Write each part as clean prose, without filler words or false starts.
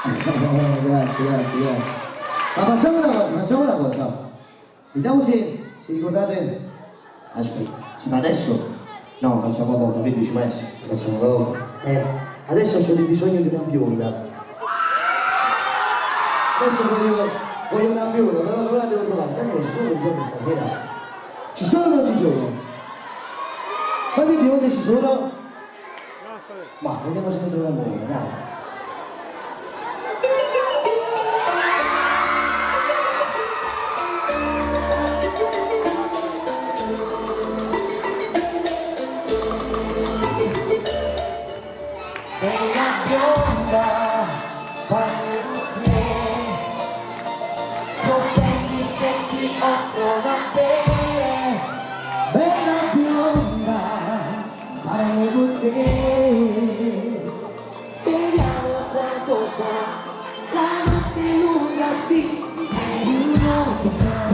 Grazie, grazie, grazie. Ma facciamo una cosa. Vediamo se ricordate. Aspetta, si fa adesso? No, facciamo dopo, che dici maestro? Facciamo dopo. Adesso ho bisogno di una bionda. Adesso voglio una bionda, però dove la devo trovare? Stasera ci sono le bionde stasera? Ci sono o non ci sono? Quante bionde ci sono? Ma vediamo se ne troviamo una, dai. Bella bionda, parli di te, potenti se ti offrono a te. Bella bionda, parli di te, vediamo quanto sarà la notte lunga, sì. E you know che sei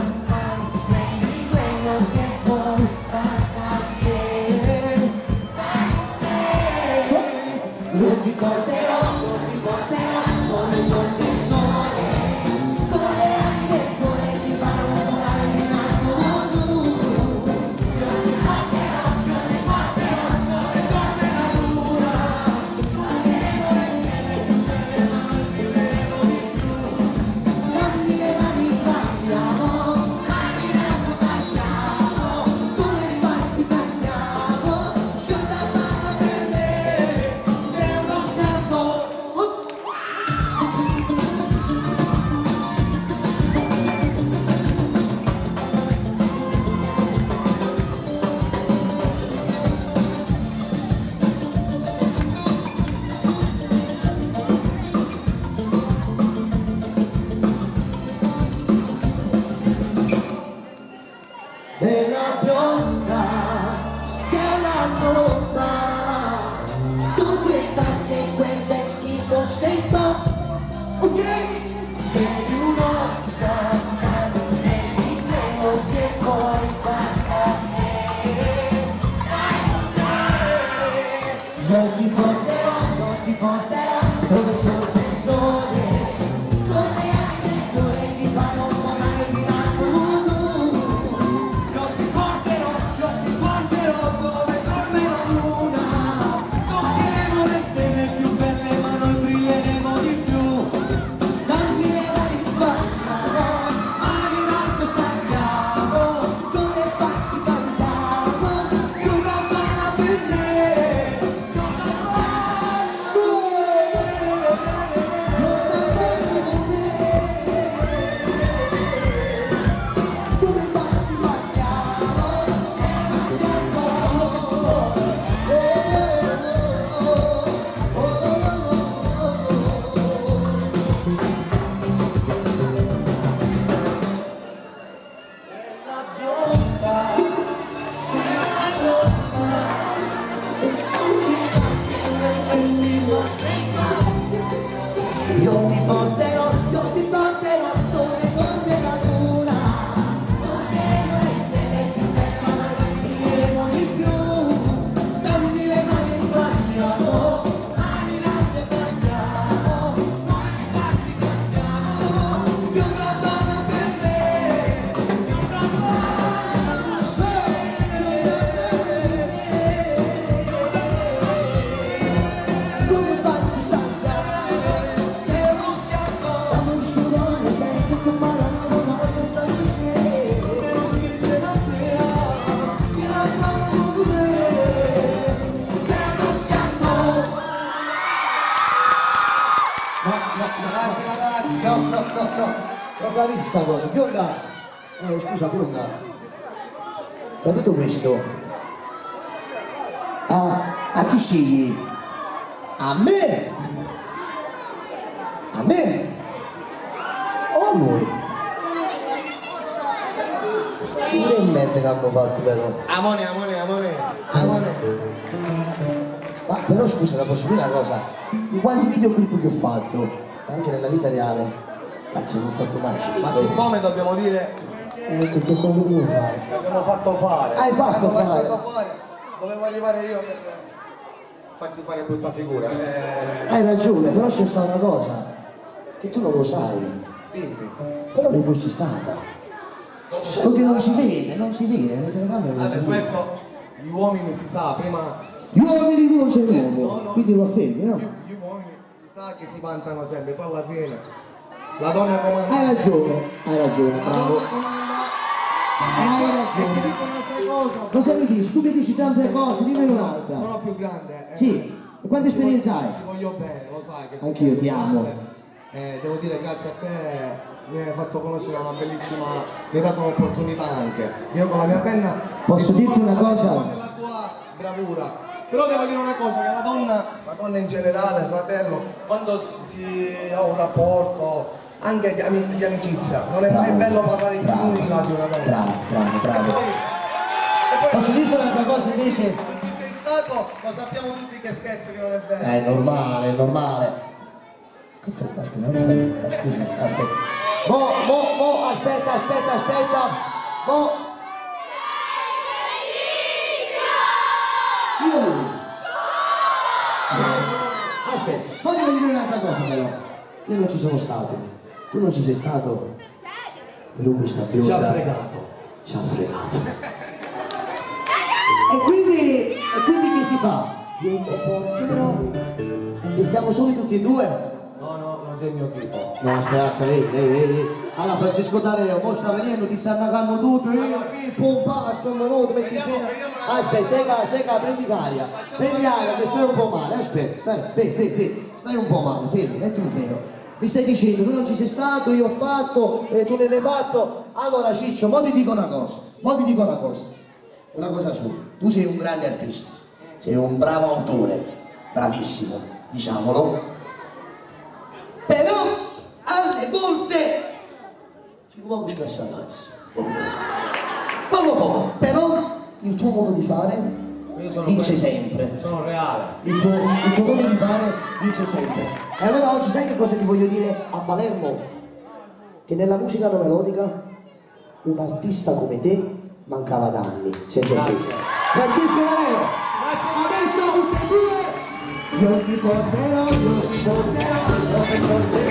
prendi quello che vuoi, basta che stai con me. Io ti porterò come sorge il sole, con le anime e cuore ti farò volare fino al tuo. Io ti porterò dove dorme la luna, guarderemo le stelle più belle ma noi scriveremo di più. Dammi le mani, parliamo, Camminando saltiamo, come pazzi cantiamo, io da mamma per me, sei uno scampo. Bella bionda, sei una bomba, con quei tacchi e quel vestito sei top, ok? Vedi un'ossa, vedi quello che vuoi, basta che stai con me. Io ti porterò dove sorge il sole, come anime e cuore ti fanno volare fino al mondo. Io ti porterò dove dorme la luna, toccheremo le stelle più belle ma noi brilleremo di più. Dammi le mani, parliamo, Mani in alto stacchiamo, come pazzi cantiamo, io da mamma per me. Come pazzi parliamo, sei uno scampo. la bionda, sei una bomba, Io ti porterò dove dorme la luna, toccheremo le stelle più belle ma noi brilleremo di più. Dammi le mani e parliamo, mani in alto stacchiamo, come pazzi cantiamo, più una donna per me. io da Come pazzi saltiamo, sei uno schiaffo, dammi un sudore senza comare una voglio stare con te. però scherzi la sera, Mi raccomando pure, sei uno scampo. Grazie ragazzi. No. Proprio la vista cosa. Bionda. Scusa, bionda. Fra tutto questo, a chi scegli? A me? A me? O a noi? Pure in mente che hanno fatto però. Amore. Ma però scusa, la posso dire una cosa? In quanti videoclip che ho fatto, anche nella vita reale, cazzo non ho fatto mai. Ma siccome dobbiamo dire Che cosa devo fare? che abbiamo fatto fare, Hai fatto abbiamo fare. lasciato fare, dovevo arrivare io per farti fare brutta figura. Hai ragione, però c'è stata una cosa. che tu non lo sai, Dimmi. però lei poi c'è stata. Solo che non si vede, non si vede, le telecamere non si Vabbè, vede. questo gli uomini si sa, prima Gli uomini tu non sei uomo, No, no. quindi lo affermi, no? gli uomini si sa che si vantano sempre, poi alla fine la donna comanda. Hai ragione, La bravo. donna comanda Hai e ti ragione. dicono altre cose. Cosa mi dici? Tu mi dici tante cose, dimmi un'altra. Sono più grande. Sì, e quante esperienze hai? Ti voglio bene, lo sai che Anch'io ti amo. Devo dire grazie a te mi hai fatto conoscere una bellissima, mi hai dato un'opportunità anche. Io con la mia penna Posso mi dirti una cosa? la tua bravura. Però devo dire una cosa, che la donna in generale, fratello, quando si ha un rapporto anche di amicizia, non è mai bello parlare di nulla di una donna. Bravo. E poi Posso dirti un'altra cosa invece? se ci sei stato, lo sappiamo tutti che scherzo, che non è vero. È normale. Aspetta, scusa, aspetta. Aspetta. Aspetta, poi devo dire un'altra cosa però. Io non ci sono stato, tu non ci sei stato. Però questa bionda ci ha fregato. E quindi che si fa? Io un porterò e siamo soli tutti e due. No, non sei il mio tipo. No, aspetta, ehi. Allora Francesco D'Areo, mo sta venendo, ti sta annagando tutto, io qui, pompa, aspetta, no, metti Vediamo. aspetta, sega, prendi aria, che stai un po' male, aspetta, stai un po' male, fermi, metti un freno. Mi stai dicendo, tu non ci sei stato, io ho fatto, tu ne hai fatto, allora Ciccio, mo ti dico una cosa, una cosa sola, tu sei un grande artista, sei un bravo autore, bravissimo, diciamolo, però alle volte ci vuole di cassamazzi, poco, però il tuo modo di fare Io sono vince questo. sempre. Sono reale. Il tuo modo di fare vince sempre. E allora oggi sai che cosa ti voglio dire a Palermo? Che nella musica non melodica un artista come te mancava da anni, senza offesa. Francesco D'Areo, adesso tutti e due, io ti porterò, dove sorgerò.